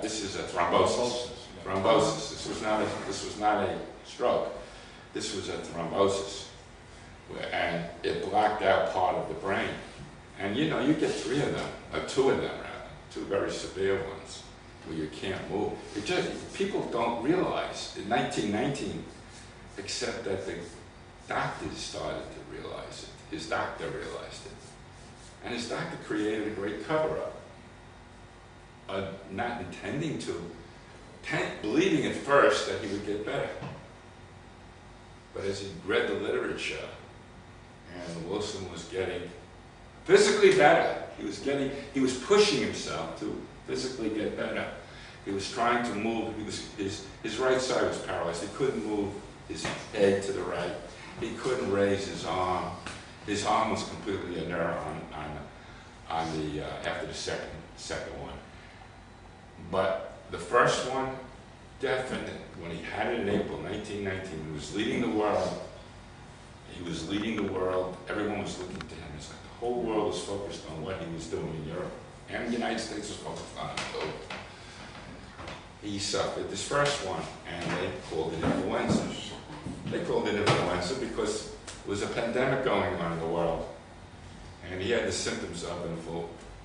this is a thrombosis. Thrombosis. This was not a stroke. This was a thrombosis, and it blocked out part of the brain. And you know, you get 3 of them, or 2 of them rather, 2 very severe ones, where you can't move. It just, people don't realize in 1919, except that the doctors started to realize it. His doctor realized it, and his doctor created a great cover-up, not intending to, believing at first that he would get better. But as he read the literature, and Wilson was getting physically better, he was pushing himself to physically get better. He was trying to move. His right side was paralyzed. He couldn't move his head to the right. He couldn't raise his arm. His arm was completely inert after the second one. But the first one, definite, when he had it in April 1919, he was leading the world. He was leading the world. Everyone was looking to him. It's like the whole world was focused on what he was doing in Europe. And the United States was focused on him too. He suffered this first one, and they called it influenza. They called it influenza because there was a pandemic going on in the world. And he had the symptoms of,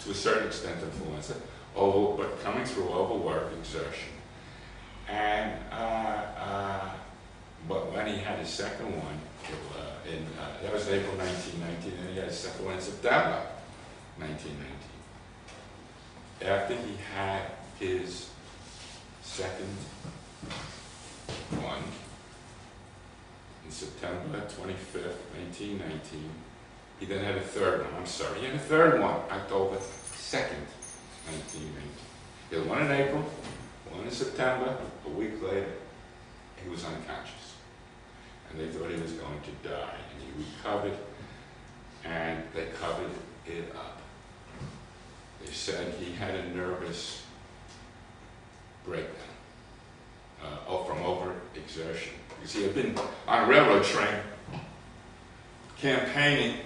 to a certain extent, influenza, but coming through overwork, exertion. And but when he had his second one, that was April 1919, and he had his second one in September 1919. After he had his second one in September 25th, 1919, he then had a third one. I'm sorry, he had a third one, October 2nd, 1919. He had one in April, one in September. A week later, he was unconscious. And they thought he was going to die. And he recovered, and they covered it up. They said he had a nervous breakdown from overexertion. Because he had been on a railroad train campaigning,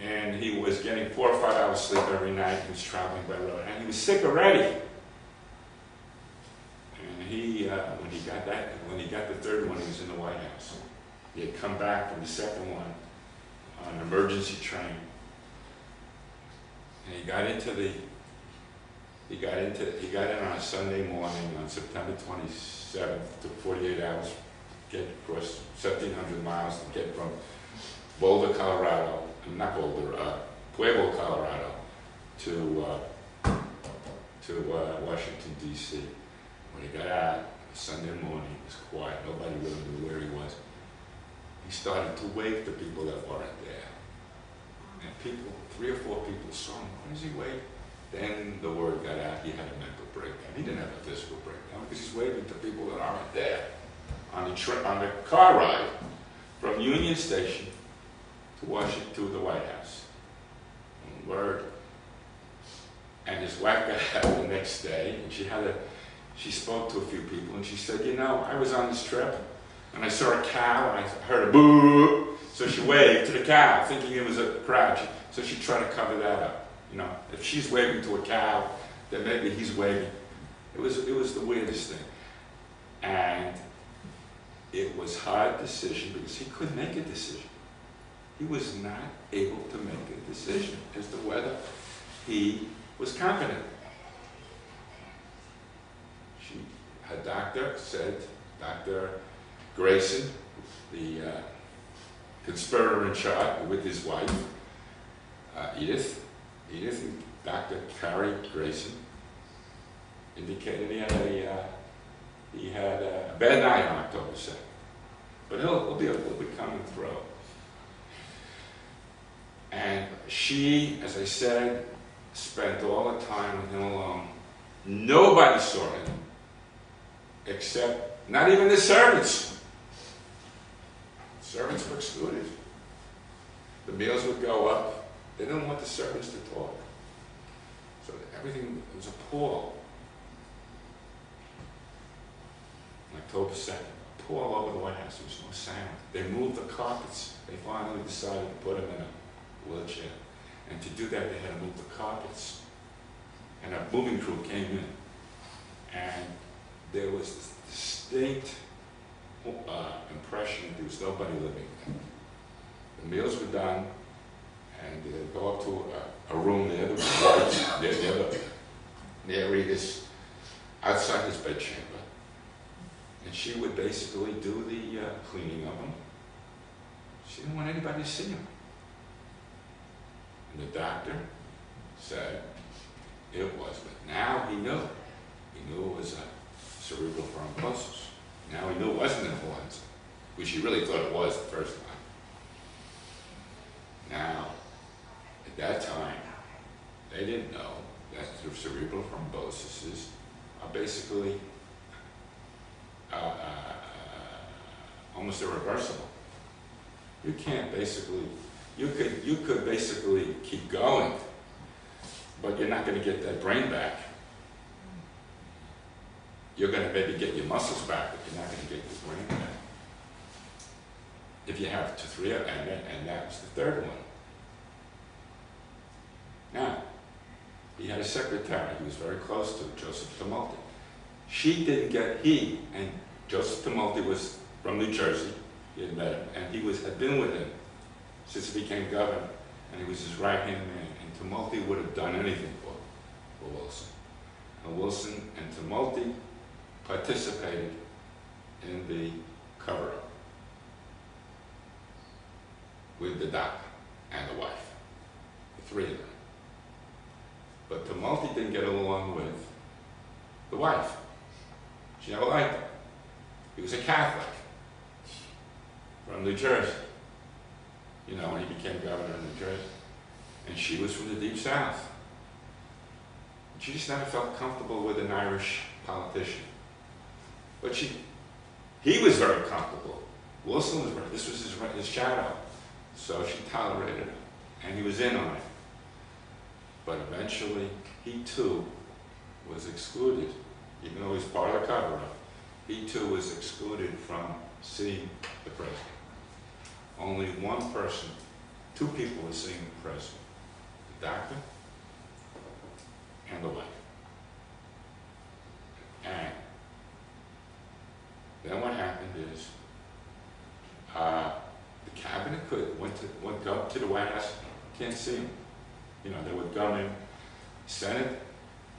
and he was getting 4 or 5 hours sleep every night. He was traveling by road, and he was sick already. And he, when he got the third one, he was in the White House. He had come back from the second one on an emergency train, and he got in on a Sunday morning on September 27th. Took 48 hours to get across 1,700 miles to get from Boulder, Colorado, not Boulder, Pueblo, Colorado, to Washington, D.C. When he got out, Sunday morning, it was quiet. Nobody really knew where he was. He started to wave to people that weren't there. And people, 3 or 4 people saw him. Why does he wave? Then the word got out he had a mental breakdown. He didn't have a physical breakdown because he's waving to people that aren't there. On the car ride from Union Station to Washington, to the White House. Word. And his wife got out the next day, and she spoke to a few people, and she said, you know, I was on this trip, and I saw a cow, and I heard a boo, so she waved to the cow, thinking it was a crowd. So she tried to cover that up. You know, if she's waving to a cow, then maybe he's waving. It was the weirdest thing. And it was a hard decision because he couldn't make a decision. He was not able to make a decision as to whether he was competent. Her doctor said, Dr. Grayson, the conspirator in charge with his wife, Edith and Dr. Carrie Grayson, indicated he had a bad night on October 2nd. But he'll be coming through. And she, as I said, spent all the time with him alone. Nobody saw him, except, not even the servants. Servants were excluded. The meals would go up. They didn't want the servants to talk. So everything was a pall. October 2nd, a pall over the White House. There was no sound. They moved the carpets. They finally decided to put him in a wheelchair. And to do that, they had to move the carpets. And a moving crew came in, and there was this distinct impression that there was nobody living there. The meals were done, and they'd go up to a room near the near Rita's, outside his bedchamber, and she would basically do the cleaning of them. She didn't want anybody to see him. And the doctor said it was, but now he knew. He knew it was a cerebral thrombosis. Now he knew it wasn't influenza, which he really thought it was the first time. Now, at that time, they didn't know that the cerebral thromboses are basically almost irreversible. You can't basically, you could basically keep going, but you're not going to get that brain back. You're going to maybe get your muscles back, but you're not going to get your brain back. If you have 2, 3, and that's the third one. Now, he had a secretary he was very close to, Joseph Tumulty. He and Joseph Tumulty was from New Jersey. He had met him, and had been with him since he became governor, and he was his right-hand man, and Tumulty would have done anything for Wilson. And Wilson and Tumulty participated in the cover-up with the doctor and the wife, the three of them. But Tumulty didn't get along with the wife. She never liked him. He was a Catholic from New Jersey, you know, when he became governor of New Jersey. And she was from the Deep South. She just never felt comfortable with an Irish politician. But he was very comfortable. Wilson was this was his shadow. So she tolerated him, and he was in on it. But eventually, he too was excluded, even though he was part of the cover-up. He too was excluded from seeing the president. Only one person, 2 people were seeing the president, the doctor and the wife. And then what happened is the cabinet went up to the White House, can't see him. You know, they would come in, Senate.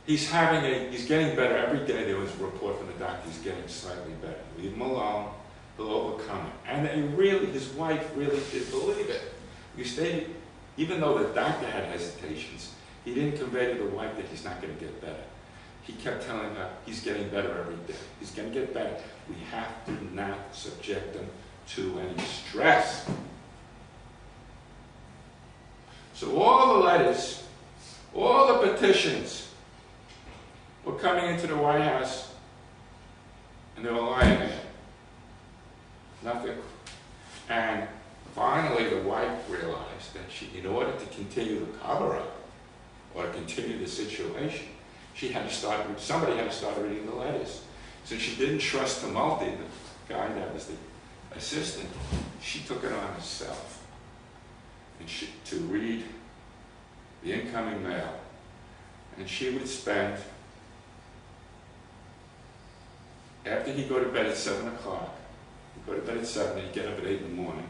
He's getting better every day. There was a report from the doctor, he's getting slightly better. Leave him alone, he'll overcome it. And his wife really did believe it. Even though the doctor had hesitations, he didn't convey to the wife that he's not going to get better. He kept telling her he's getting better every day. He's going to get better. We have to not subject him to any stress. So all the letters, all the petitions were coming into the White House, and they were lying there. Nothing. And finally, the wife realized that in order to continue the cover-up, or to continue the situation, somebody had to start reading the letters. Since she didn't trust Tumulty, the guy that was the assistant, she took it on herself to read the incoming mail. And she would spend, after he'd go to bed at 7 o'clock, he'd go to bed at 7, he'd get up at 8 in the morning.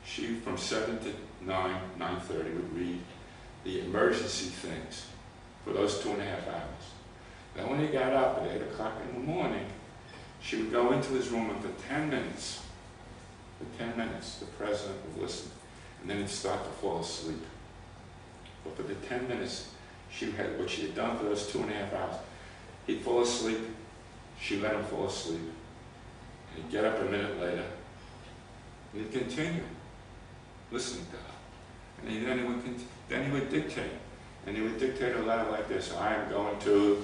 She, from 7 to 9, 9:30, would read the emergency things for those 2.5 hours. Then when he got up at 8 o'clock in the morning, she would go into his room, and for 10 minutes, the president would listen, and then he'd start to fall asleep. But for the 10 minutes, what she had done for those 2.5 hours, he'd fall asleep, she let him fall asleep, and he'd get up a minute later, and he'd continue listening to her. And then he would dictate. And he would dictate a letter like this: I am going to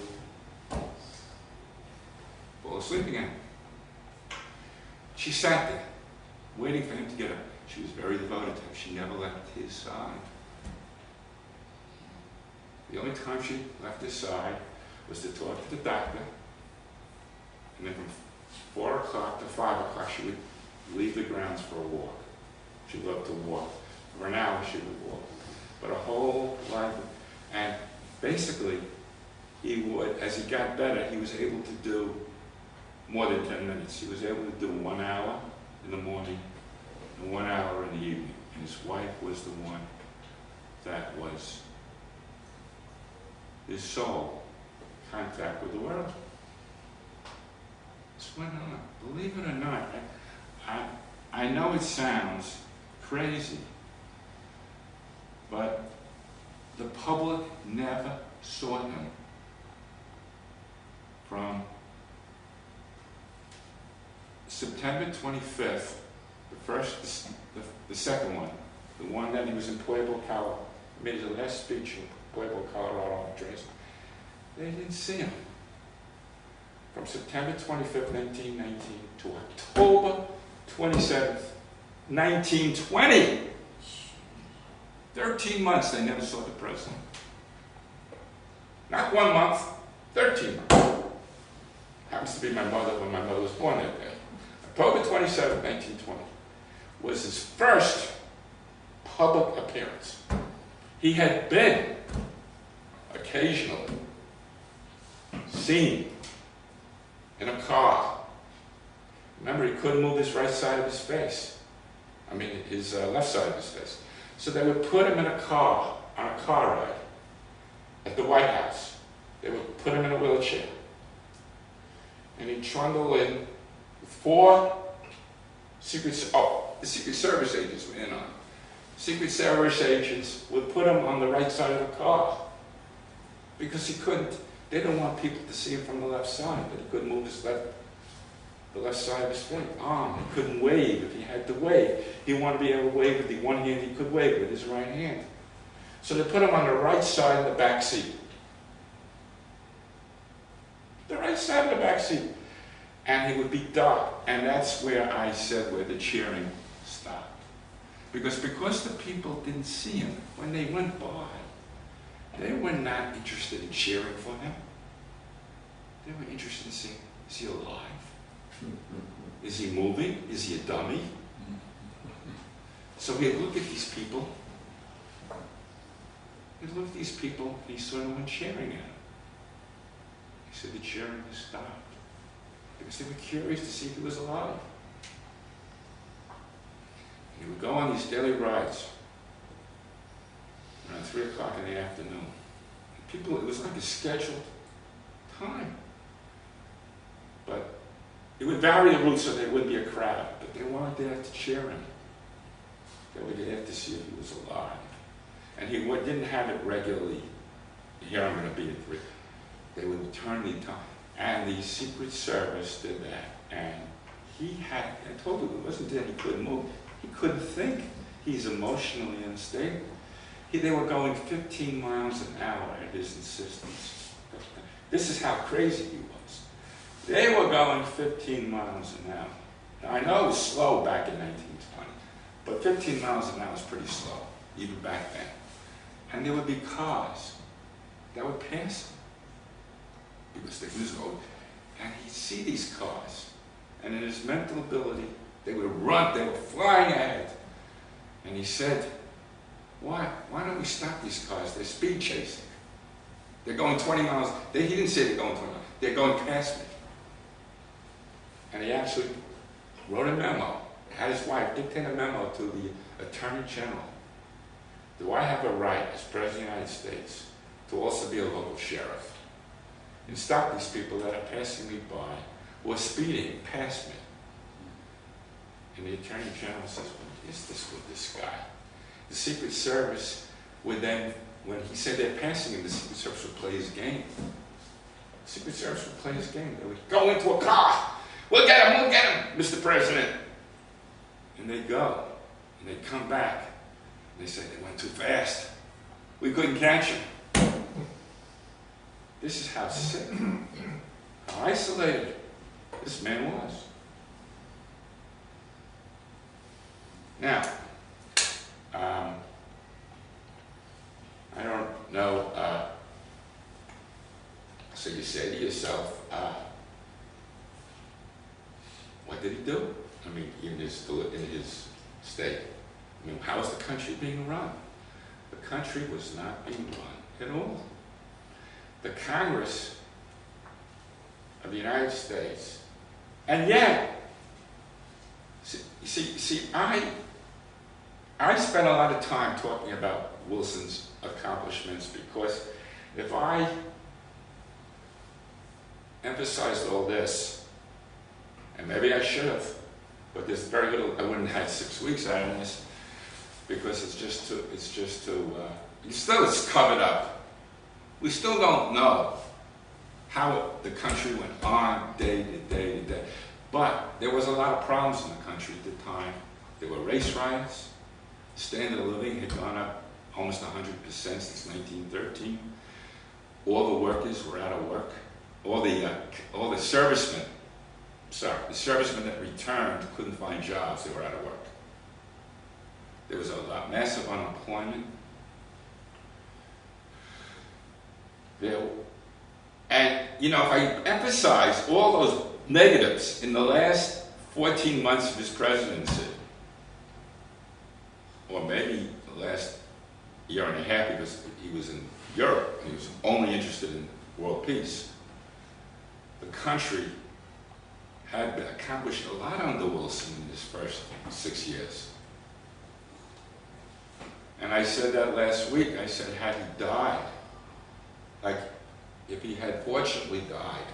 fall asleep again. She sat there, waiting for him to get up. She was very devoted to him. She never left his side. The only time she left his side was to talk to the doctor. And then from 4 o'clock to 5 o'clock, she would leave the grounds for a walk. She loved to walk. For an hour, she would walk. But a whole life. And basically, he would, as he got better, he was able to do more than 10 minutes. He was able to do 1 hour in the morning and 1 hour in the evening. And his wife was the one that was his sole contact with the world. This went on. Believe it or not, I know it sounds crazy, but the public never saw him from September 25th, the second one, the one that he was in Pueblo, Colorado, made his last speech in Pueblo, Colorado, Andres. They didn't see him. From September 25th, 1919 to October 27th, 1920. 13 months they never saw the president. Not 1 month, 13 months. Happens to be my mother when my mother was born that day. October 27th, 1920 was his first public appearance. He had been occasionally seen in a car. Remember, he couldn't move his right side of his face. I mean, his left side of his face. So they would put him in a car, on a car ride, at the White House. They would put him in a wheelchair. And he'd trundle in with 4 the Secret Service agents were in on it. Secret Service agents would put him on the right side of the car. Because he couldn't, they didn't want people to see him from the left side, but he couldn't move the left side of his arm. He couldn't wave if he had to wave. He wanted to be able to wave with the one hand he could wave with his right hand. So they put him on the right side of the back seat. The right side of the back seat. And he would be dark. And that's where I said where the cheering stopped. Because the people didn't see him when they went by, they were not interested in cheering for him. They were interested in seeing, is he alive? Is he moving? Is he a dummy? So he'd look at these people. He'd look at these people and he saw no one cheering at him. He said the cheering has stopped. Because they were curious to see if he was alive. He would go on these daily rides around 3 o'clock in the afternoon. People, it was like a scheduled time. But it would vary the route so there wouldn't be a crowd. But they weren't there to cheer him. They were there to see if he was alive. And he didn't have it regularly. Here I'm going to be at 3. They would turn the time. And the Secret Service did that. And he had, I told you, it wasn't that he couldn't move. He couldn't think. He's emotionally unstable. They were going 15 miles an hour at his insistence. This is how crazy he was. They were going 15 miles an hour. Now, I know it was slow back in 1920, but 15 miles an hour is pretty slow, even back then. And there would be cars that would pass him because they was old. And he'd see these cars, and in his mental ability, they would run, they were flying ahead. And he said, why don't we stop these cars? They're speed chasing. They're going 20 miles. He didn't say they're going 20 miles. They're going past me. And he actually wrote a memo, had his wife dictate a memo to the Attorney General. Do I have a right, as President of the United States, to also be a local sheriff and stop these people that are passing me by or speeding past me? And the Attorney General says, what is this with this guy? The Secret Service would then, when he said they're passing him, the Secret Service would play his game. The Secret Service would play his game. They would go into a car. We'll get him, Mr. President. And they'd go, and they'd come back. And they said they went too fast. We couldn't catch him. This is how sick, how isolated this man was. Now, I don't know, so you say to yourself, what did he do? I mean, in his state. I mean, how is the country being run? The country was not being run at all. the Congress of the United States. And yet, I spent a lot of time talking about Wilson's accomplishments, because if I emphasized all this, and maybe I should have, but there's very little, I wouldn't have had 6 weeks out of this, because it's covered up. We still don't know how the country went on day to day to day. But there was a lot of problems in the country at the time. There were race riots. Standard of living had gone up almost 100% since 1913. All the workers were out of work. All the servicemen, the servicemen that returned couldn't find jobs. They were out of work. There was massive unemployment. And, if I emphasize all those negatives in the last 14 months of his presidency, or maybe the last year and a half, because he was in Europe and he was only interested in world peace, the country had accomplished a lot under Wilson in his first 6 years. And I said that last week. I said, had he died, like if he had fortunately died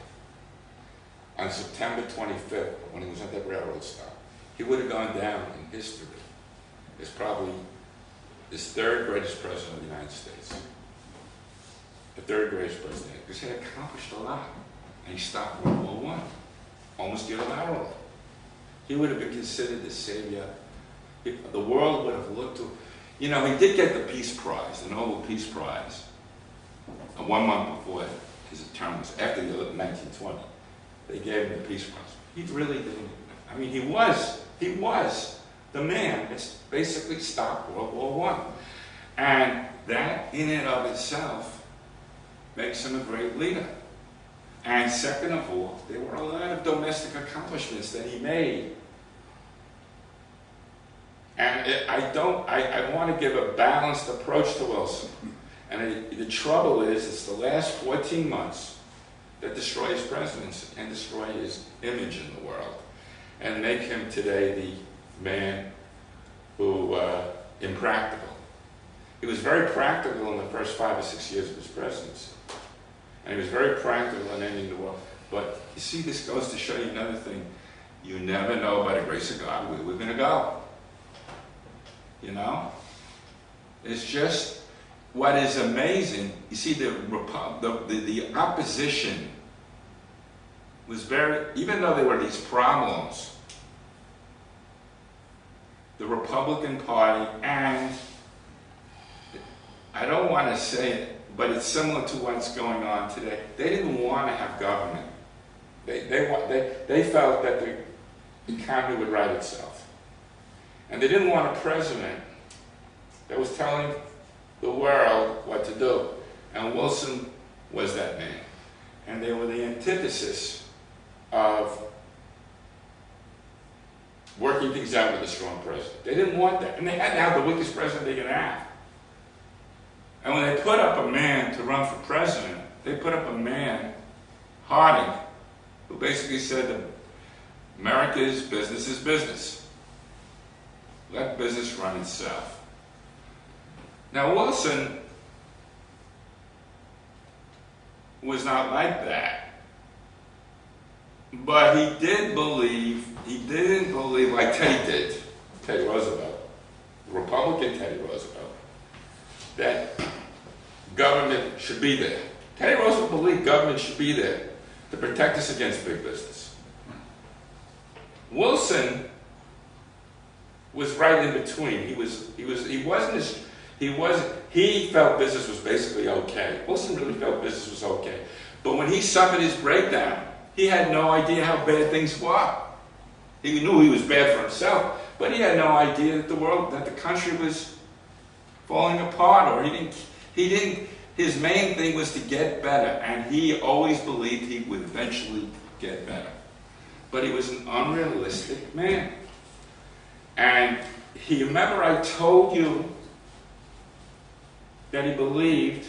on September 25th, when he was at that railroad stop, he would have gone down in history as probably the third greatest president of the United States. The third greatest president, because he had accomplished a lot. And he stopped World War I, almost unilaterally. He would have been considered the savior. The world would have looked to, he did get the Peace Prize, the Nobel Peace Prize, 1 month before his term was, after the 1920. They gave him the Peace Prize. He really didn't. I mean, he was the man that basically stopped World War I. And that, in and of itself, makes him a great leader. And second of all, there were a lot of domestic accomplishments that he made. And I want to give a balanced approach to Wilson. And the trouble is, it's the last 14 months that destroy his presidency and destroy his image in the world, and make him today the man who, impractical. He was very practical in the first 5 or 6 years of his presidency. And he was very practical in ending the war. But you see, this goes to show you another thing. You never know, by the grace of God, where we're going to go. It's just what is amazing. You see, the opposition was even though there were these problems, the Republican Party, and I don't want to say it, but it's similar to what's going on today. They didn't want to have government. They felt that the economy would right itself. And they didn't want a president that was telling the world what to do. And Wilson was that man. And they were the antithesis of working things out with a strong president. They didn't want that. And they had to have the weakest president they could have. And when they put up a man to run for president, they put up a man, Harding, who basically said that America's business is business. Let business run itself. Now, Wilson was not like that. But he didn't believe like Teddy Roosevelt, Republican Teddy Roosevelt, that government should be there. Teddy Roosevelt believed government should be there to protect us against big business. Wilson was right in between. He felt business was basically okay. Wilson really felt business was okay. But when he suffered his breakdown, he had no idea how bad things were. He knew he was bad for himself, but he had no idea that the country was falling apart, or his main thing was to get better, and he always believed he would eventually get better. But he was an unrealistic man. And remember I told you that he believed,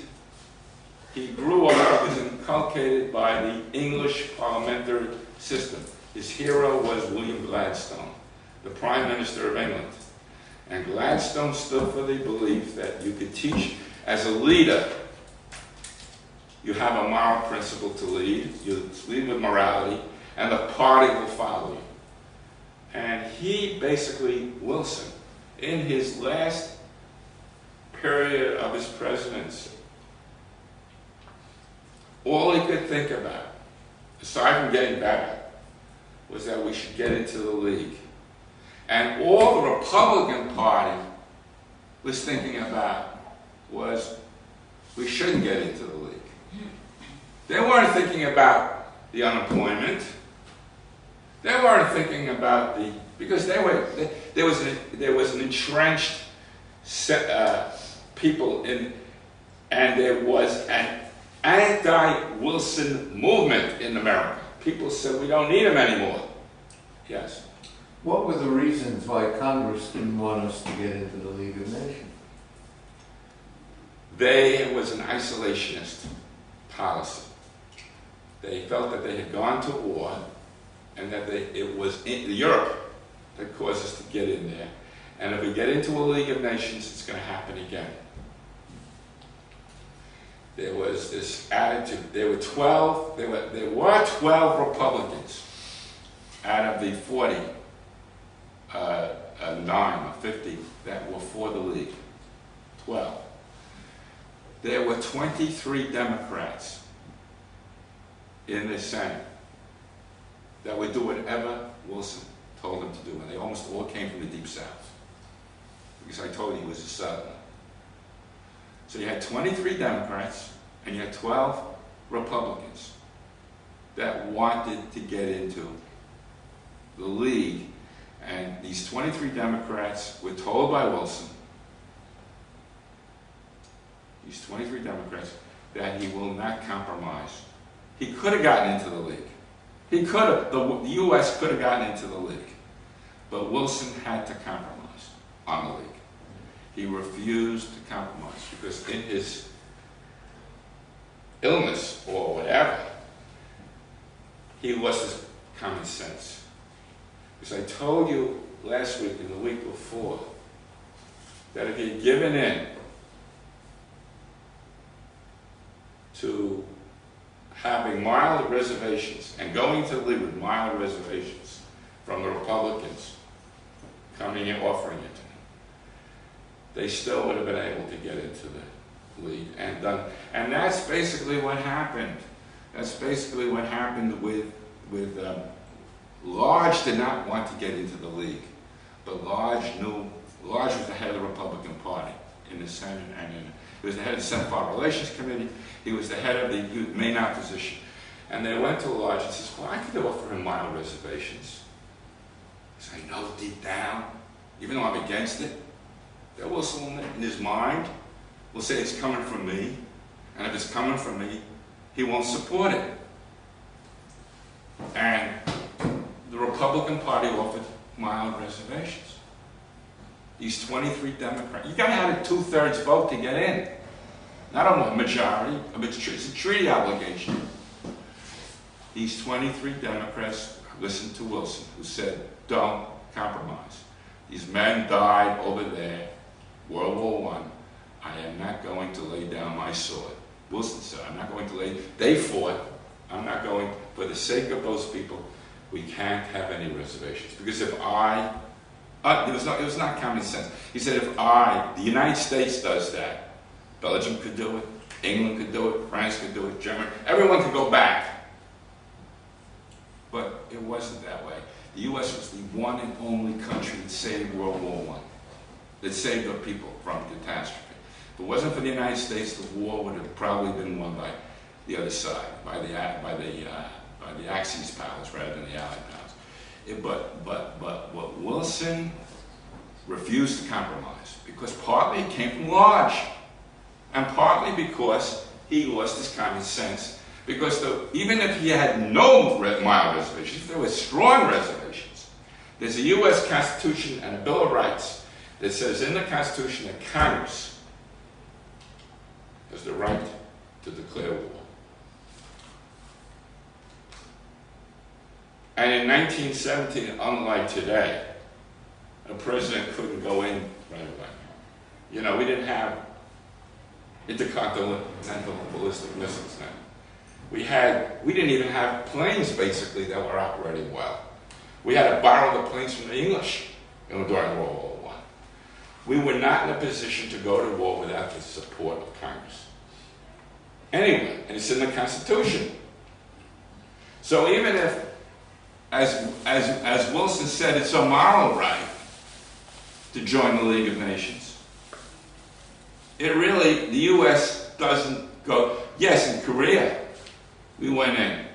he grew up with inculcated by the English parliamentary system. His hero was William Gladstone, the Prime Minister of England. And Gladstone stood for the belief that you could teach as a leader. You have a moral principle to lead. You lead with morality, and the party will follow you. And he basically, Wilson, in his last period of his presidency, all he could think about, aside from getting better, was that we should get into the League. And all the Republican Party was thinking about was we shouldn't get into the League. They weren't thinking about the unemployment. They weren't thinking about because there was an entrenched people in, and there was an anti-Wilson movement in America. People said we don't need him anymore. Yes. What were the reasons why Congress didn't want us to get into the League of Nations? It was an isolationist policy. They felt that they had gone to war, and that it was Europe that caused us to get in there. And if we get into a League of Nations, it's going to happen again. There was this attitude. There were 12 Republicans out of the 49 or 50 that were for the League. 12. There were 23 Democrats in the Senate that would do whatever Wilson told them to do. And they almost all came from the Deep South. Because I told you he was a Southerner. So you had 23 Democrats and you had 12 Republicans that wanted to get into the League. And these 23 Democrats were told by Wilson, these 23 Democrats, that he will not compromise. He could have gotten into the League. He could have, the U.S. could have gotten into the League. But Wilson had to compromise on the League. He refused to compromise because in his illness or whatever, he lost his common sense. Because I told you last week and the week before that if he had given in to having mild reservations and going to the League with mild reservations from the Republicans coming in offering it to him, they still would have been able to get into the League and done. And that's basically what happened. That's basically what happened with Lodge did not want to get into the League, but Lodge was the head of the Republican Party in the Senate, and he was the head of the Senate Foreign Relations Committee. He was the head of the main opposition. And they went to Lodge and says, well, I could offer him mild reservations. So I know deep down, even though I'm against it, that Wilson in his mind will say it's coming from me, and if it's coming from me, he won't support it. And the Republican Party offered mild reservations. These 23 Democrats, you got to have a 2/3 vote to get in. Not a majority, it's a treaty obligation. These 23 Democrats listened to Wilson, who said, don't compromise. These men died over there, World War I. I am not going to lay down my sword. Wilson said, I'm not going to lay, they fought, I'm not going, for the sake of those people, we can't have any reservations. Because if it was not common sense. He said, if the United States does that, Belgium could do it, England could do it, France could do it, Germany, everyone could go back. But But it wasn't that way. The U.S. was the one and only country that saved World War I, that saved our people from catastrophe. If it wasn't for the United States, the war would have probably been won by the other side, by the Axis powers rather than the Allied powers. But Wilson refused to compromise because partly it came from Lodge, and partly because he lost his common sense. Because even if he had no mild reservations, if there were strong reservations, there's a U.S. Constitution and a Bill of Rights that says in the Constitution that Congress has the right to declare war. And in 1917, unlike today, a president couldn't go in right away. You know, we didn't have intercontinental ballistic missiles then. We didn't even have planes, basically, that were operating well. We had to borrow the planes from the English during World War I. We were not in a position to go to war without the support of Congress. Anyway, and it's in the Constitution. So even if, as Wilson said, it's a moral right to join the League of Nations, it really, the U.S. doesn't go. Yes, in Korea, we went in.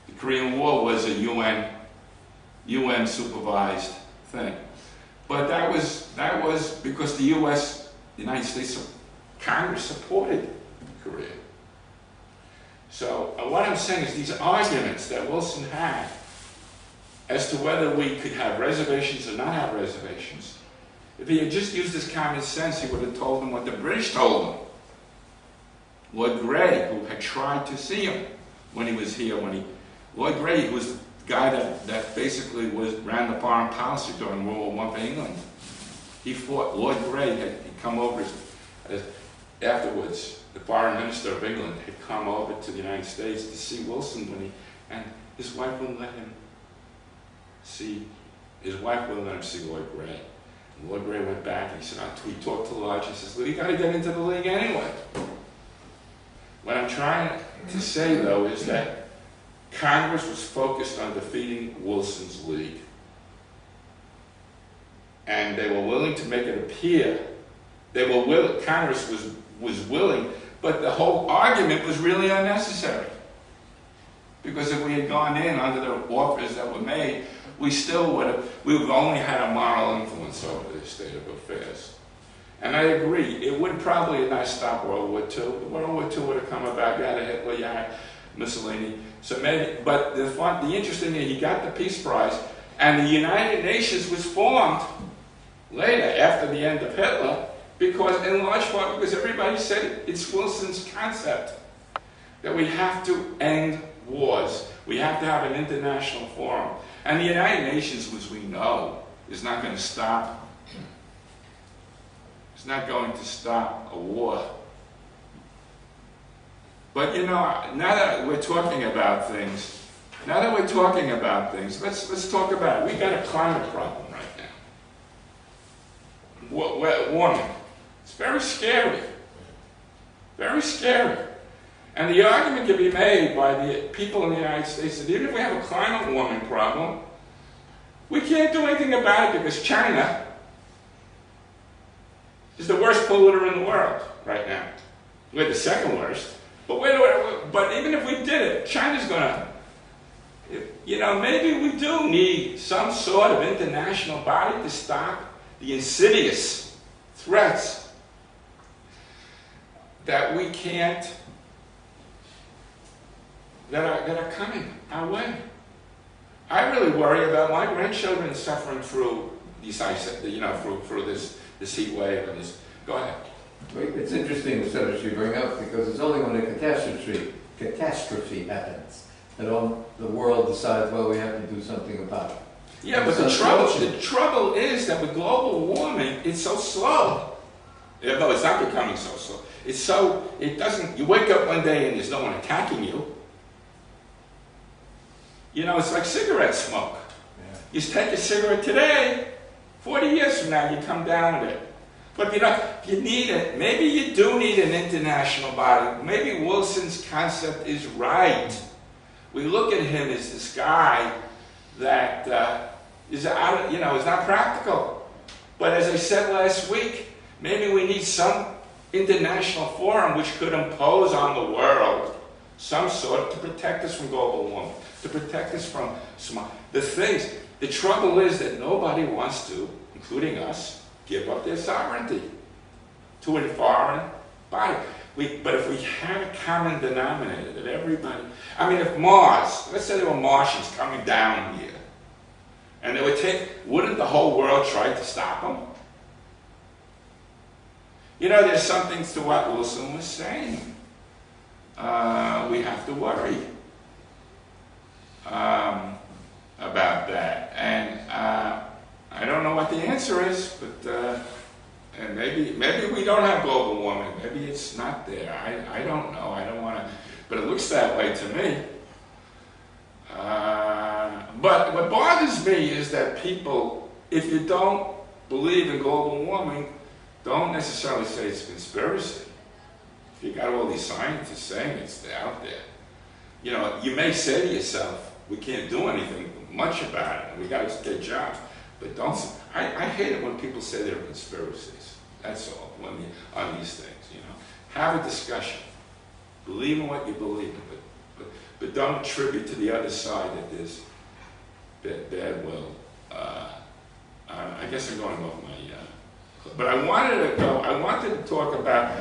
The Korean War was a UN supervised thing. But that was because the U.S., the United States Congress supported Korea. So what I'm saying is these arguments that Wilson had as to whether we could have reservations or not have reservations, if he had just used his common sense, he would have told them what the British told him. Lord Grey, who had tried to see him when he was here, Lord Grey, who was the guy that basically ran the foreign policy during World War I for England. He fought, Lord Grey had come over afterwards, the foreign minister of England had come over to the United States to see Wilson and his wife wouldn't let him see Lord Grey. And Lord Grey went back and he said, he talked to Lodge and says, well, you got to get into the League anyway. What I'm trying to say, though, is that Congress was focused on defeating Wilson's League. And they were willing to make it appear. Congress was willing, but the whole argument was really unnecessary. Because if we had gone in under the offers that were made, we would have only had a moral influence over the state of affairs. And I agree, it would probably have not stopped World War II. World War II would have come about. You had Hitler, you had Mussolini. So maybe, but the interesting thing, he got the Peace Prize, and the United Nations was formed later, after the end of Hitler, because, in large part, because everybody said it's Wilson's concept that we have to end wars. We have to have an international forum. And the United Nations, as we know, is not going to stop. It's not going to stop a war. But you know, now that we're talking about things, let's talk about it. We got a climate problem right now. Warming. It's very scary. Very scary. And the argument can be made by the people in the United States that even if we have a climate warming problem, we can't do anything about it because China is the worst polluter in the world right now. We're the second worst. But even if we did it, China's going to, you know, maybe we do need some sort of international body to stop the insidious threats that we can't, that are coming our way. I really worry about my grandchildren suffering through these through this heat wave and this. Go ahead. It's interesting the subject you bring up because it's only when a catastrophe happens that the world decides, well, we have to do something about it. Yeah, but the trouble is that with global warming, it's so slow. Although it's not becoming so slow. You wake up one day and there's no one attacking you. You know, it's like cigarette smoke. Yeah. You take a cigarette today, 40 years from now, you come down with it. But you know, you need it. Maybe you do need an international body. Maybe Wilson's concept is right. We look at him as this guy that is not practical. But as I said last week, maybe we need some international forum which could impose on the world some sort to protect us from global warming, to protect us from the things. The trouble is that nobody wants to, including us, give up their sovereignty to a foreign body. But if we had a common denominator that everybody, if Mars, let's say there were Martians coming down here, and wouldn't the whole world try to stop them? You know, there's something to what Wilson was saying. We have to worry. we don't have global warming. Maybe it's not there. I don't know. I don't want to, but it looks that way to me. But what bothers me is that people, if you don't believe in global warming, don't necessarily say it's a conspiracy. If you got all these scientists saying it's out there, you know, you may say to yourself, we can't do anything much about it. We got to get jobs. But don't. I hate it when people say they're conspiracies. That's all. On these things, you know, have a discussion. Believe in what you believe in, but don't attribute to the other side that there's bad will. I guess I'm going off my. But I wanted to talk about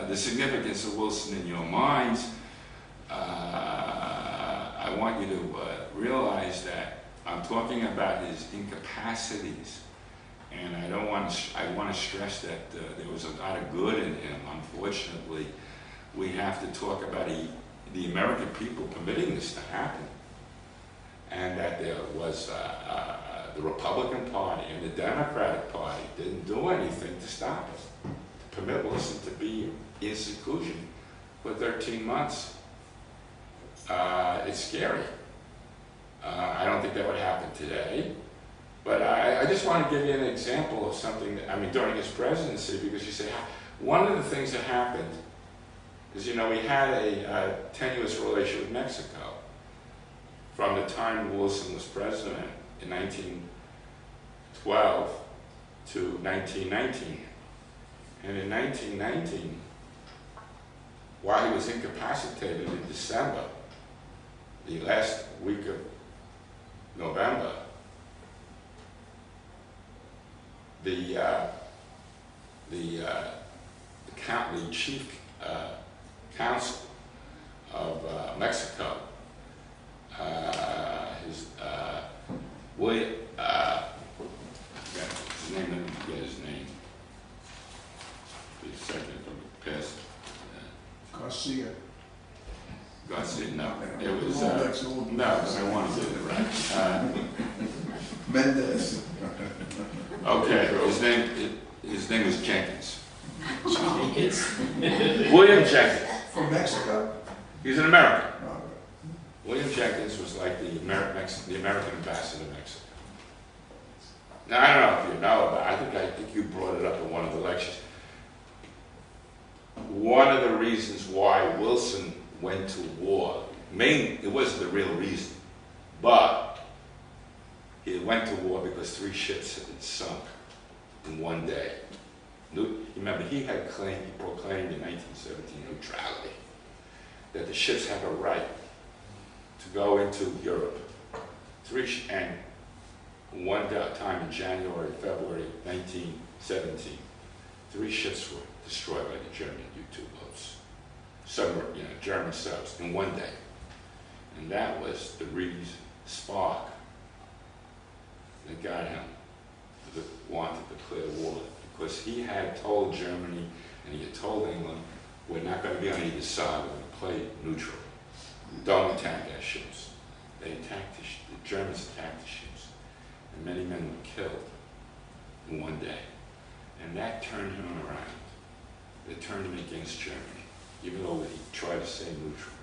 the significance of Wilson in your minds. I want you to realize that I'm talking about his incapacities, and I want to stress that there was a lot of good in him. Unfortunately, we have to talk about the American people permitting this to happen, and that there was the Republican Party and the Democratic Party didn't do anything to stop it, to permit Wilson to be in seclusion for 13 months. It's scary. I don't think that would happen today, but I just want to give you an example of something that, I mean, during his presidency, because you say, one of the things that happened is, you know, we had a tenuous relation with Mexico from the time Wilson was president in 1912 to 1919. And in 1919, while he was incapacitated in December, the last week of November, the chief counsel of Mexico, William, his name, let me get his name. Wait a second, from the past. Garcia, no. It was, no, I want to get it right. Mendez. Okay, his name was Jenkins. William Jenkins. From Mexico. He's an American. Oh, William Jenkins was like the American ambassador to Mexico. Now, I don't know if you know about it. I think you brought it up in one of the lectures. One of the reasons why Wilson went to war, it wasn't the real reason, but he went to war because 3 ships had been sunk in one day. Remember, he proclaimed in 1917 neutrality, that the ships have a right to go into Europe. And one time in January, February 1917, 3 ships were destroyed by the German U-2 boats, German subs, in one day. And that was the spark that got him to want to declare war, because he had told Germany and he had told England, we're not going to be on either side, we're going to play neutral. Don't attack our ships. The Germans attacked the ships, and many men were killed in one day. And that turned him around. It turned him against Germany, even though he tried to stay neutral.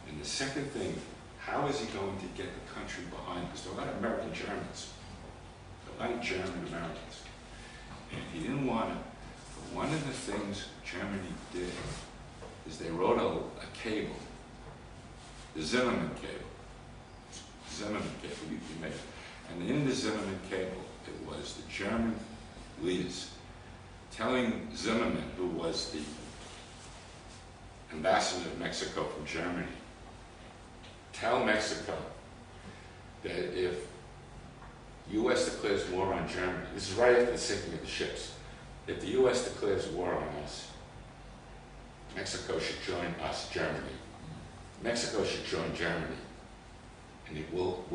And the second thing, how is he going to get the country behind? Because there are a lot of American Germans, a lot of German Americans. And he didn't want to. But one of the things Germany did is they wrote a cable, the Zimmerman cable. You made it. And in the Zimmerman cable, it was the German leaders telling Zimmerman, who was the ambassador of Mexico from Germany, tell Mexico that if U.S. declares war on Germany, this is right after the sinking of the ships, if the U.S. declares war on us, Mexico should join us, Germany. Mexico should join Germany, and it will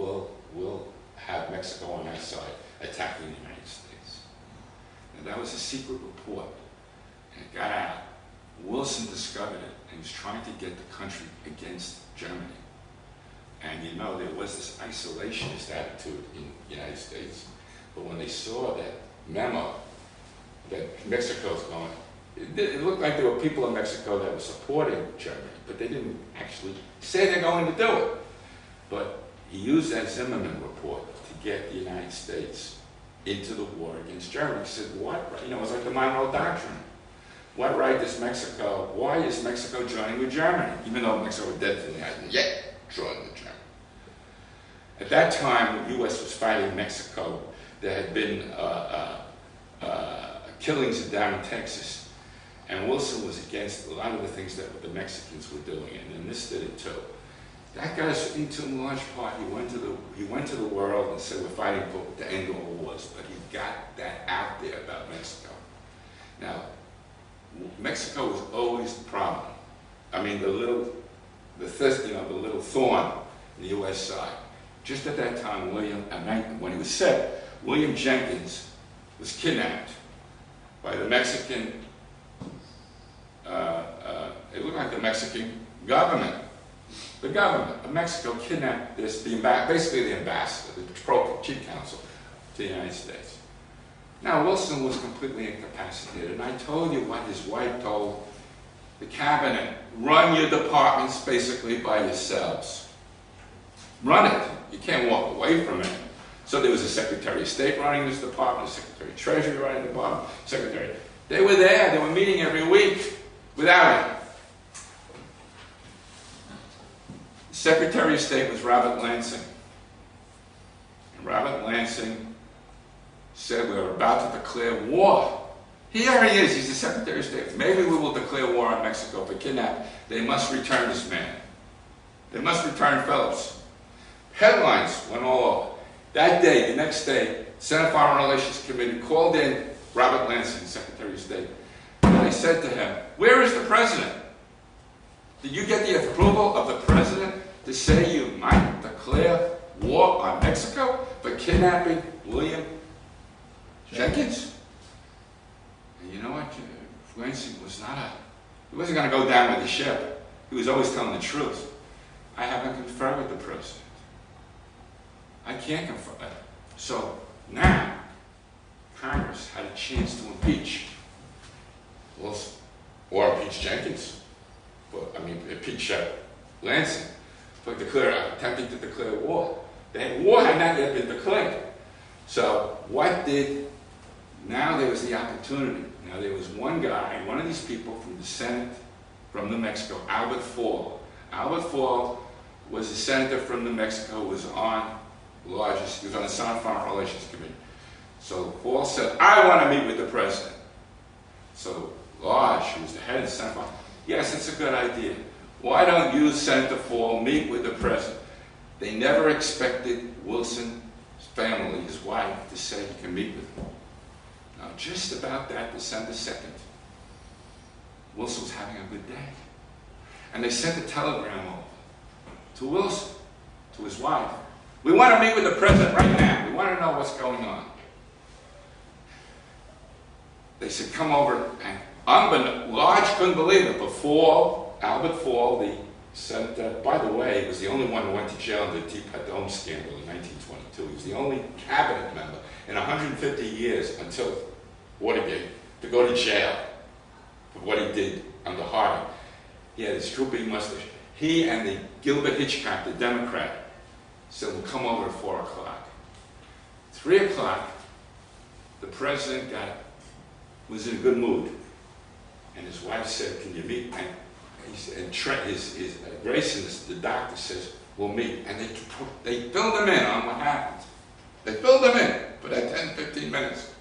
have Mexico on our side attacking the United States. And that was a secret report, and it got out. Wilson discovered it, and he was trying to get the country against Germany. And you know, there was this isolationist attitude in the United States, but when they saw that memo that Mexico's going. It looked like there were people in Mexico that were supporting Germany, but they didn't actually say they're going to do it. But he used that Zimmerman report to get the United States into the war against Germany. He said, what? You know, it was like the Monroe Doctrine. What right does Mexico, why is Mexico joining with Germany? Even though Mexico definitely hadn't yet joined with Germany. At that time, the U.S. was fighting Mexico. There had been killings down in Texas. And Wilson was against a lot of the things that the Mexicans were doing, and enlisted it too. That got us into, in large part, he went to the world and said we're fighting to end all wars, but he got that out there about Mexico. Now, Mexico was always the problem. I mean, the little thorn in the U.S. side. Just at that time, when he was sick, William Jenkins was kidnapped by the Mexican. It looked like the Mexican government. The government of Mexico kidnapped basically the ambassador, the chief counsel to the United States. Now, Wilson was completely incapacitated, and I told you what his wife told the cabinet: run your departments basically by yourselves. Run it. You can't walk away from it. So there was a Secretary of State running this department, a Secretary of Treasury running the department, Secretary. They were there. They were meeting every week without him. Secretary of State was Robert Lansing. And Robert Lansing said we're about to declare war. Here he is, he's the Secretary of State. Maybe we will declare war on Mexico for kidnapping. They must return this man. They must return Phillips. Headlines went all over. That day, the next day, Senate Foreign Relations Committee called in Robert Lansing, Secretary of State. And they said to him, where is the president? Did you get the approval of the president to say you might declare war on Mexico for kidnapping William Jenkins? And you know what? Lansing he wasn't going to go down with the ship. He was always telling the truth. I haven't conferred with the president. I can't confer. So now, Congress had a chance to impeach Wilson, or impeach Jenkins, impeach Lansing for attempting to declare war. The war had not yet been declared. So now there was the opportunity. Now there was one guy, one of these people from the Senate, from New Mexico, Albert Fall. Albert Fall was a senator from New Mexico, was on he was on the Senate Foreign Relations Committee. So Fall said, I want to meet with the president. So Lodge, who was the head of the Senate Foreign, yes, it's a good idea. Why don't you, Senator Fall, meet with the president? They never expected Wilson's family, his wife, to say he can meet with him. Now, just about that December 2nd, Wilson was having a good day. And they sent a telegram over to Wilson, to his wife. We want to meet with the president right now. We want to know what's going on. They said, come over. And Lodge couldn't believe it. But Albert Fall, the senator, by the way, was the only one who went to jail in the Teapot Dome scandal in 1922. He was the only cabinet member in 150 years until Watergate to go to jail for what he did under Harding. He had his drooping mustache. He and the Gilbert Hitchcock, the Democrat, said, we'll come over at 4 o'clock. 3 o'clock, the president was in a good mood. And his wife said, can you meet? And Grayson, the doctor, says, we'll meet. And they filled him in on what happened. They filled him in for that 10, 15 minutes.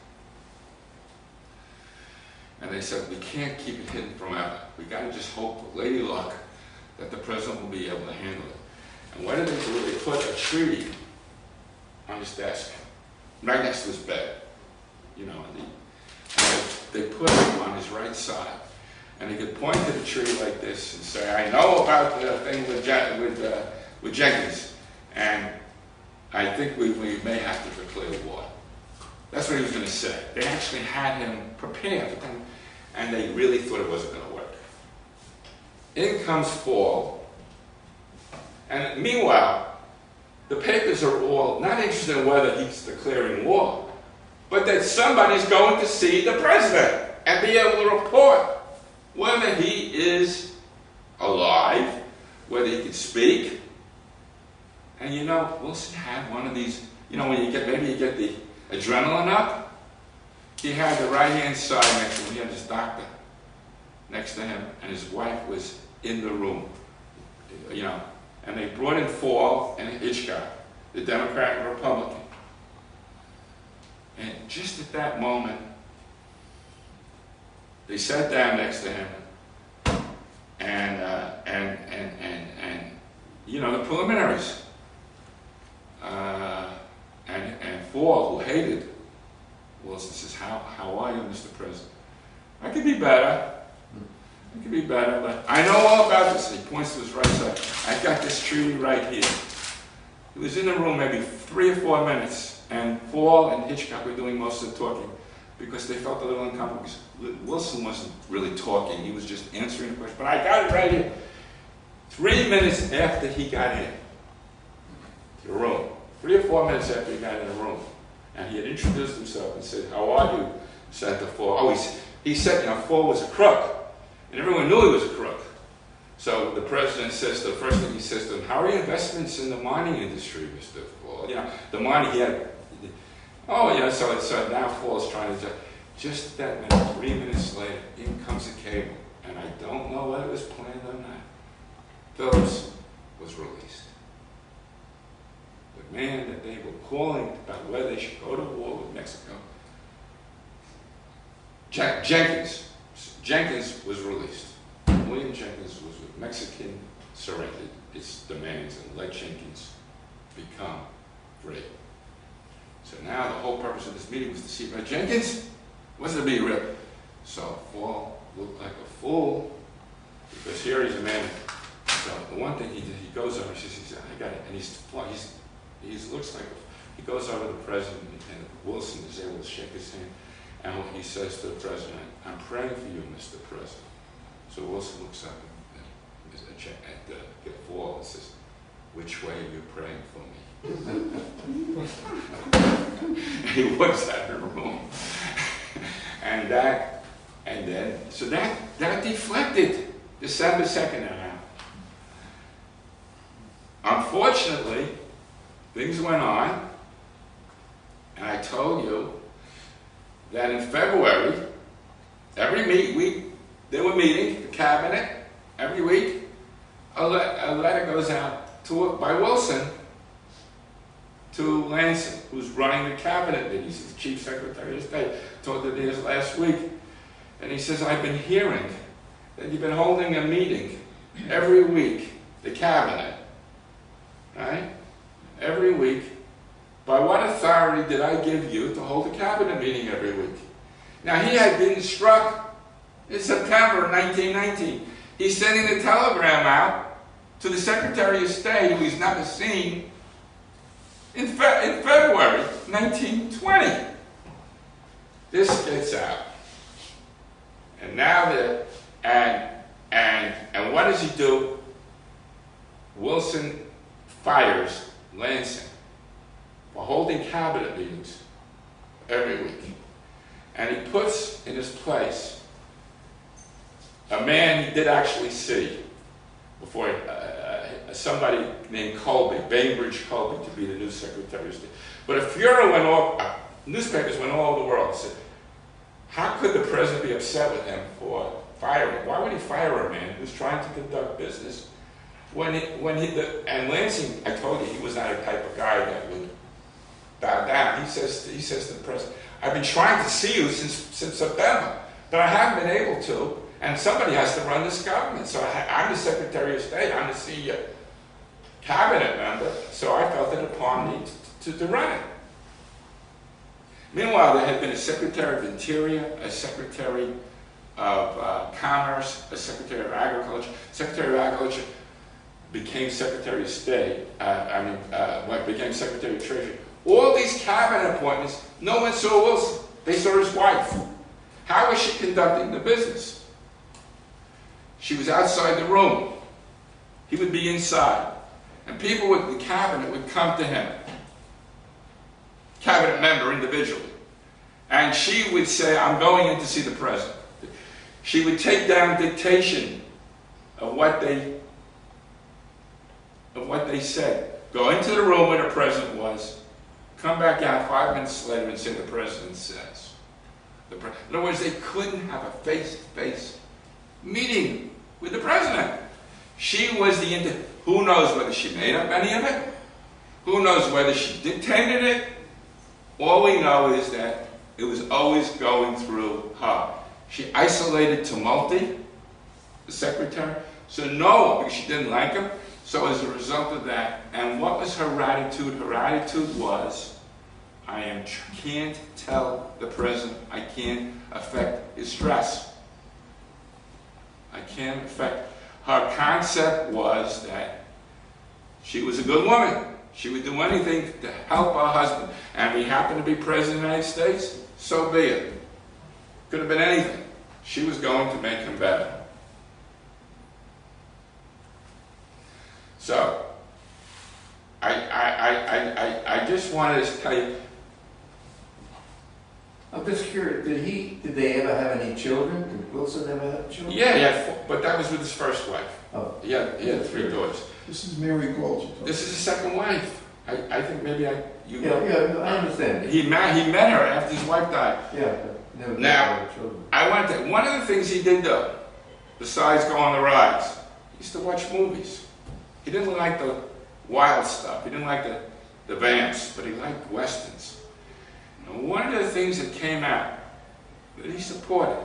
And they said, we can't keep it hidden forever. We got to just hope with lady luck that the president will be able to handle it. And what did they do? They put a treaty on his desk, right next to his bed. And they put it on his right side. And he could point to the tree like this and say, I know about the thing with Jenkins, and I think we may have to declare war. That's what he was going to say. They actually had him prepared, and they really thought it wasn't going to work. In comes Fall, and meanwhile, the papers are all not interested in whether he's declaring war. but that somebody's going to see the president and be able to report whether he is alive, whether he can speak. And you know, Wilson had one of these, you know, when you get, maybe you get the adrenaline up, he had the right-hand side next to him. He had his doctor next to him, and his wife was in the room, you know. And they brought in Fall and Hitchcock, the Democrat and Republican. And just at that moment, they sat down next to him, and you know, the preliminaries. And Fall, who hated Wilson, says, how are you, Mr. President? I could be better. I could be better, but I know all about this. And he points to his right side. I got this treaty right here. He was in the room maybe 3 or 4 minutes, and Fall and Hitchcock were doing most of the talking because they felt a little uncomfortable. Because Wilson wasn't really talking. He was just answering the question. But I got it right here. 3 minutes after he got in to the room, 3 or 4 minutes after he got in the room, and he had introduced himself and said, how are you, Senator Fall? Oh, he said, you know, Fall was a crook. And everyone knew he was a crook. So the president says, the first thing he says to him, how are your investments in the mining industry, Mr. Fall? You know, the mining he had. Oh, yeah, so now Fall's trying to just that minute, 3 minutes later, in comes a cable. And I don't know whether it was planned or not. Phillips was released. The man that they were calling about whether they should go to war with Mexico, Jenkins was released. William Jenkins was with Mexican surrendered its demands and let Jenkins become free. So now the whole purpose of this meeting was to see about Jenkins. Wasn't to be real. So Fall looked like a fool because here he's a man. So the one thing he did, he goes over, he says, I got it, and he looks like he goes over to the president, and Wilson is able to shake his hand. And he says to the president, I'm praying for you, Mr. President. So Wilson looks up at Fall and says, which way are you praying for me? He looks at the room. So that deflected December 2nd now. Unfortunately, things went on, and I told you that in February, every week, they were meeting, the cabinet, every week, a letter goes out by Wilson to Lansing, who's running the cabinet meetings. He's the Chief Secretary of State. Talked to this last week. And he says, I've been hearing that you've been holding a meeting every week, the cabinet, right? Every week. By what authority did I give you to hold a cabinet meeting every week? Now, he had been struck in September 1919. He's sending a telegram out to the Secretary of State, who he's never seen, in February 1920. This gets out. And now and what does he do? Wilson fires Lansing for holding cabinet meetings every week. And he puts in his place a man he did actually see before, somebody named Colby, Bainbridge Colby, to be the new Secretary of State. But a furor went off, newspapers went all over the world and said, how could the president be upset with him for firing? Why would he fire a man who's trying to conduct business? And Lansing, I told you, he was not a type of guy that would bow down. He says to the president, I've been trying to see you since September, but I haven't been able to, and somebody has to run this government. So I'm the Secretary of State, I'm the CEO, cabinet member, so I felt it upon me to run it. Meanwhile, there had been a Secretary of Interior, a Secretary of Commerce, a Secretary of Agriculture. Secretary of Agriculture became Secretary of State, became Secretary of Treasury. All these cabinet appointments, no one saw Wilson. They saw his wife. How was she conducting the business? She was outside the room. He would be inside. And people with the cabinet would come to him, cabinet member individually, And she would say, I'm going in to see the president. She would take down dictation of what they said. Go into the room where the president was, come back out 5 minutes later and say the president says. In other words, they couldn't have a face-to-face meeting with the president. She was who knows whether she made up any of it? Who knows whether she dictated it? All we know is that it was always going through her. She isolated Tumulty, the secretary, so no one, because she didn't like him. So as a result of that, and what was her attitude? Her attitude was, can't tell the president, I can't affect his stress. I can't affect. Her concept was that she was a good woman. She would do anything to help her husband. And he happened to be president of the United States, so be it. Could have been anything. She was going to make him better. So, I just wanted to tell you. I'm just curious, did they ever have any children? Did Wilson ever have children? Yeah, he had 4, but that was with his first wife. Oh. He had 3 daughters. This is Mary Gold. This is his second wife. I think maybe Yeah, I understand. He met her after his wife died. Yeah, but never Now, had children. one of the things he did though, besides go on the rides, he used to watch movies. He didn't like the wild stuff. He didn't like the vamps, but he liked westerns. And one of the things that came out that he supported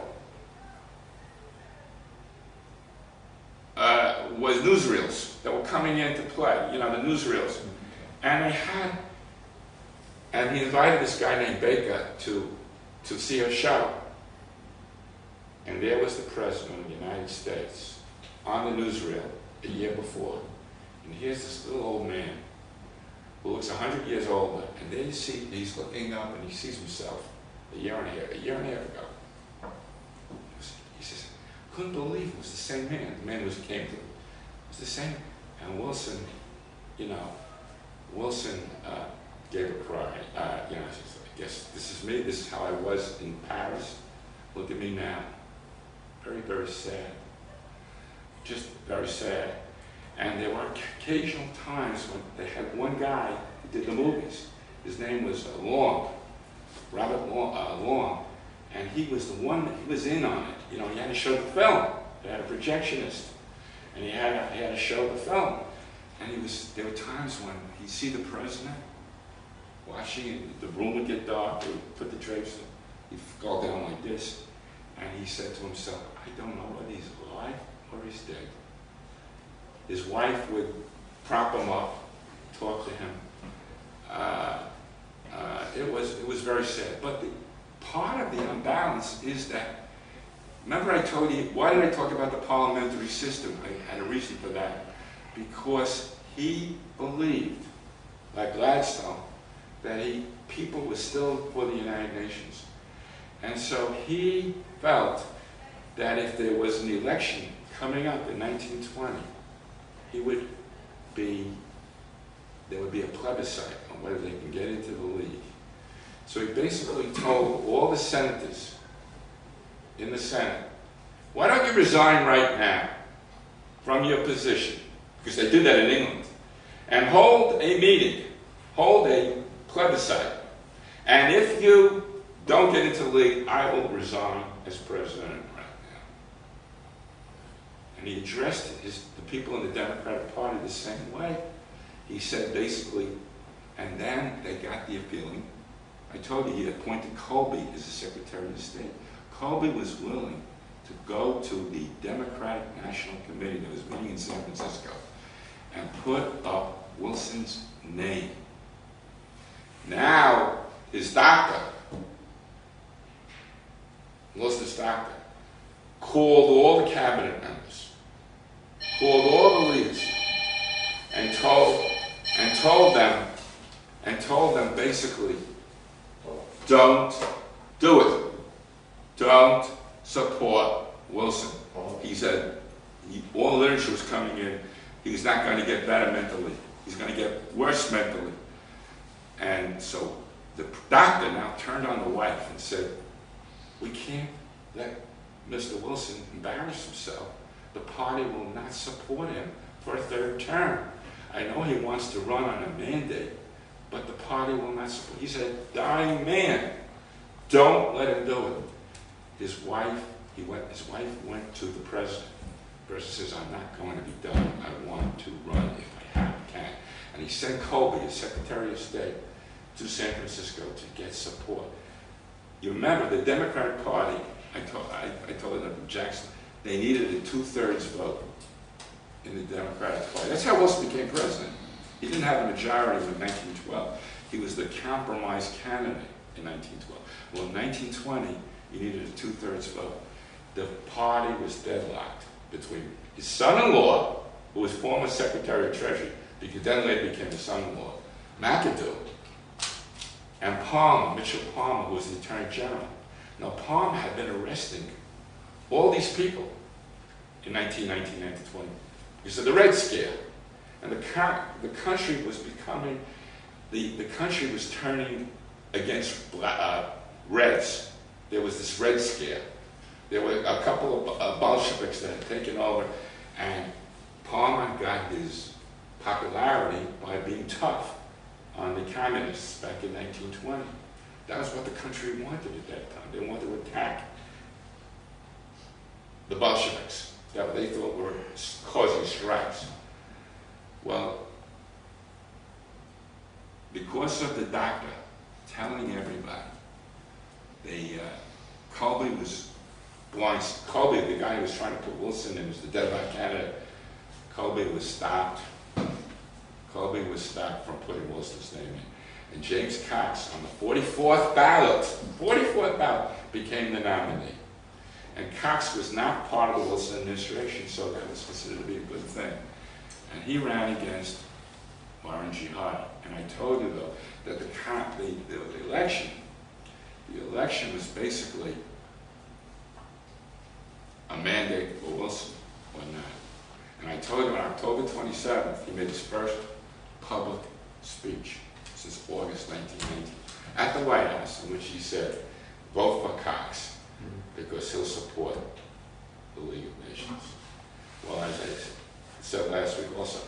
was newsreels that were coming into play, the newsreels. And he invited this guy named Baker to see her show. And there was the President of the United States on the newsreel a year before. And here's this little old man who looks 100 years older. And there you see, he's looking up and he sees himself a year and a half ago. He says, couldn't believe it was the same man. The man who came to him. It was the same. And Wilson, gave a cry. She said, I guess this is me. This is how I was in Paris. Look at me now. Very, very sad. Just very sad. And there were occasional times when they had one guy who did the movies. His name was Robert Long. And he was the one that he was in on it. He had to show the film. They had a projectionist. And he had to show the film. And there were times when he'd see the president watching it, the room would get dark, they would put the drapes in, he'd go down like this, and he said to himself, I don't know whether he's alive or he's dead. His wife would prop him up, talk to him. It was very sad. But part of the imbalance is that, remember I told you, why did I talk about the parliamentary system? I had a reason for that. Because he believed, like Gladstone, that people were still for the United Nations. And so he felt that if there was an election coming up in 1920, there would be a plebiscite on whether they can get into the League. So he basically told all the senators in the Senate, why don't you resign right now from your position? Because they did that in England. And hold a meeting, hold a plebiscite. And if you don't get into the League, I will resign as president right now. And he addressed the people in the Democratic Party the same way. He said basically, and then they got the feeling, I told you he appointed Colby as the Secretary of State. Colby was willing to go to the Democratic National Committee that was meeting in San Francisco and put up Wilson's name. Now, his doctor, Wilson's doctor, called all the cabinet members, called all the leaders, and told them basically, don't do it. Don't support Wilson. He said, all the literature was coming in, he's not going to get better mentally. He's going to get worse mentally. And so The doctor now turned on the wife and said, we can't let Mr. Wilson embarrass himself. The party will not support him for a third term. I know he wants to run on a mandate, but the party will not support. He's a dying man. Don't let him do it. His wife went to the president. The president says, I'm not going to be done. I want to run if I can. And he sent Colby, his Secretary of State, to San Francisco to get support. You remember the Democratic Party, I told them, Jackson, they needed a 2/3 vote in the Democratic Party. That's how Wilson became president. He didn't have a majority in 1912. He was the compromise candidate in 1912. Well, in 1920, he needed a 2/3 vote. The party was deadlocked between his son-in-law, who was former Secretary of Treasury, because then later became his son-in-law, McAdoo, and Palmer, Mitchell Palmer, who was the Attorney General. Now, Palmer had been arresting all these people in 1919, 1920 because of the Red Scare. And the country was becoming, the country was turning against Reds. There was this Red Scare. There were a couple of Bolsheviks that had taken over, and Palmer got his popularity by being tough on the communists back in 1920. That was what the country wanted at that time. They wanted to attack the Bolsheviks that they thought were causing strikes. Well, because of the doctor telling everybody, Colby was blind. Colby, the guy who was trying to put Wilson in as the deadlock candidate, Colby was stopped from putting Wilson's name in. And James Cox, on the 44th ballot, became the nominee. And Cox was not part of the Wilson administration, so that was considered to be a good thing. And he ran against Warren G. Harding. And I told you, though, that the election was basically a mandate for Wilson or not. And I told you on October 27th, he made his first public speech since August 1990 at the White House, in which he said, vote for Cox because he'll support the League of Nations. Well, as I said last week also,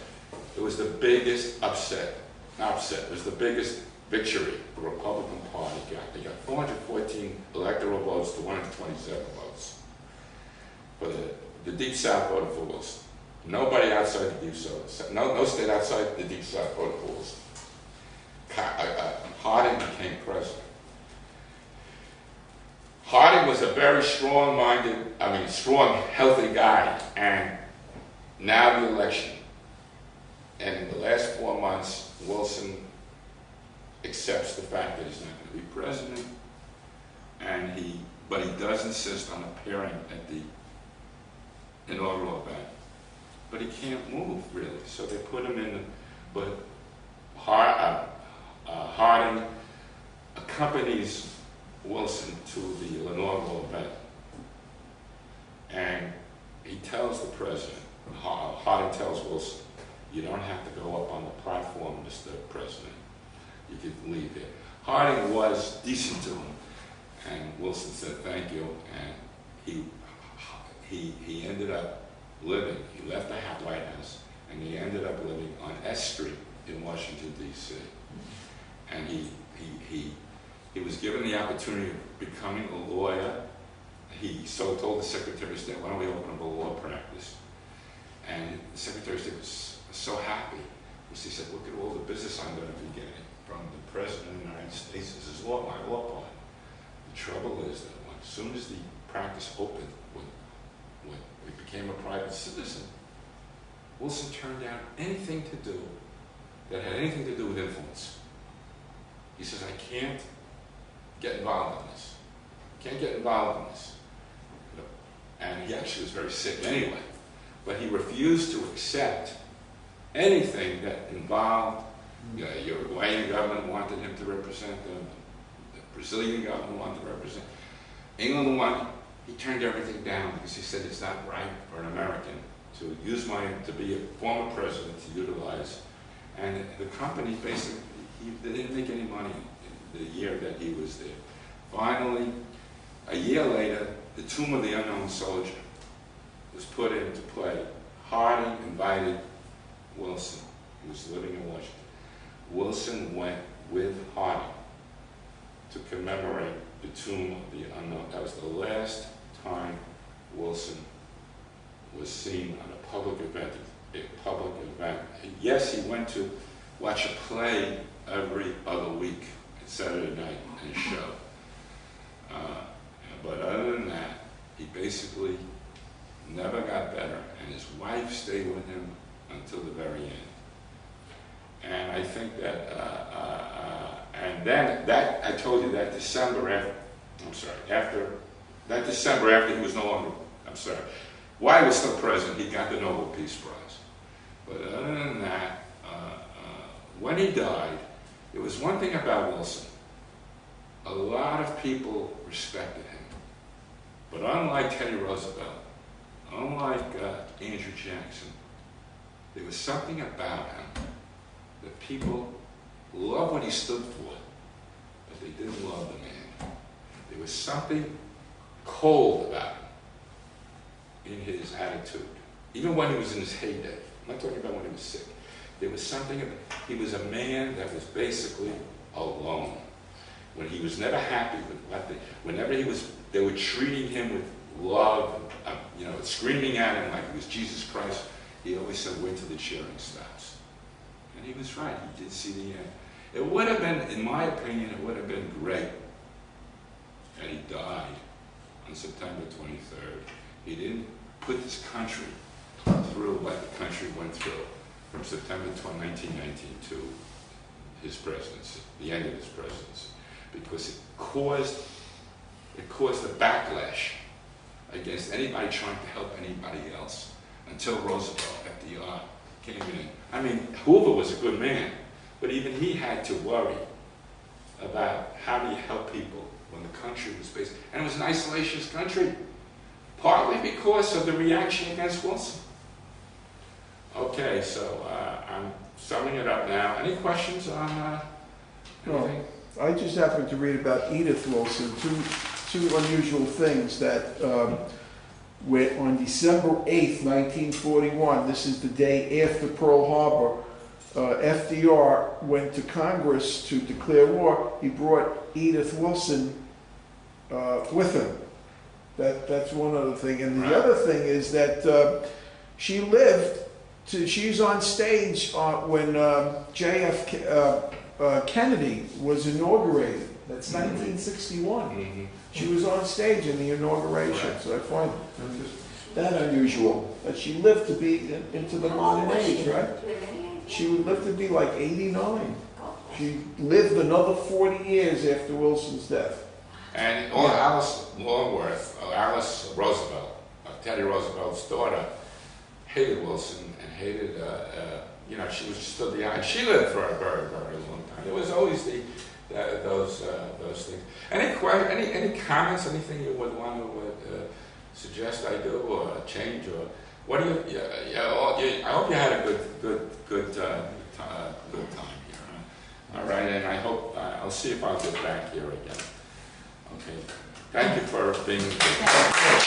it was the biggest it was the biggest victory the Republican Party got. They got 414 electoral votes to 127 votes. But the Deep South voted for Wilson. Nobody outside the Deep South, no state outside the Deep South voted for Wilson. Harding became president. Harding was a very strong, healthy guy, and now the election. And in the last 4 months, Wilson accepts the fact that he's not going to be president, but he does insist on appearing at the inaugural event. But he can't move, really, so they put him in but Harding accompanies Wilson to the inaugural event, and he tells the president, Harding tells Wilson, you don't have to go up on the platform, Mr. President. You can leave it. Harding was decent to him, and Wilson said thank you, and he ended up living, he left the White House, and he ended up living on S Street in Washington, D.C. And he was given the opportunity of becoming a lawyer. He told the Secretary of State, why don't we open up a law practice? And the Secretary of State was so happy because he said, look at all the business I'm going to be getting from the President of the United States as his my law partner. The trouble is that as soon as the practice opened, when he became a private citizen, Wilson turned down anything to do that had anything to do with influence. He says, I can't get involved in this. Can't get involved in this. And he actually was very sick anyway. But he refused to accept anything that involved, the Uruguayan government wanted him to represent them, the Brazilian government wanted to represent, England wanted, he turned everything down because he said it's not right for an American to to be a former president to utilize. And the company basically, they didn't make any money the year that he was there. Finally, a year later, the Tomb of the Unknown Soldier was put into play. Harding invited Wilson, who was living in Washington. Wilson went with Harding to commemorate the Tomb of the Unknown. That was the last time Wilson was seen on a public event. Yes, he went to watch a play every other week at Saturday night in a show. But other than that, he basically never got better, and his wife stayed with him until the very end. And I think that, and then that, I told you that December after he was no longer, while he was still president, he got the Nobel Peace Prize. But other than that, when he died, there was one thing about Wilson. A lot of people respected him. But unlike Teddy Roosevelt, unlike Andrew Jackson, there was something about him that people loved what he stood for, but they didn't love the man. There was something cold about him in his attitude, even when he was in his heyday. I'm not talking about when he was sick. There was something about, he was a man that was basically alone. When he was never happy with what they were treating him with love, screaming at him like he was Jesus Christ. He always said, "Wait till the cheering stops." And he was right. He did see the end. It would have been, in my opinion, it would have been great that he died on September 23rd. He didn't put this country through what the country went through from September 1919 to his presidency, the end of his presidency, because it caused a backlash against anybody trying to help anybody else until Roosevelt, FDR, came in. I mean, Hoover was a good man, but even he had to worry about how do you help people when the country was based, and it was an isolationist country, partly because of the reaction against Wilson. Okay, so I'm summing it up now. Any questions on anything? No, I just happened to read about Edith Wilson, two unusual things that on December 8th, 1941, this is the day after Pearl Harbor, FDR went to Congress to declare war. He brought Edith Wilson with him. That's one other thing. And the other thing is that she's on stage when JF Kennedy was inaugurated. That's 1961. Mm-hmm. She was on stage in the inauguration, right. So I find that unusual. That she lived to be into the modern age, right? She would live to be like 89. She lived another 40 years after Wilson's death. And Alice Longworth, Alice Roosevelt, Teddy Roosevelt's daughter, hated Wilson and hated, she was stood behind. She lived for a very, very long time. There was always those things. Any comments? Anything you would want to suggest I do or change, or what do you? I hope you had a good time here. All right, and I hope I'll see if I'll get back here again. Okay. Thank you for being here.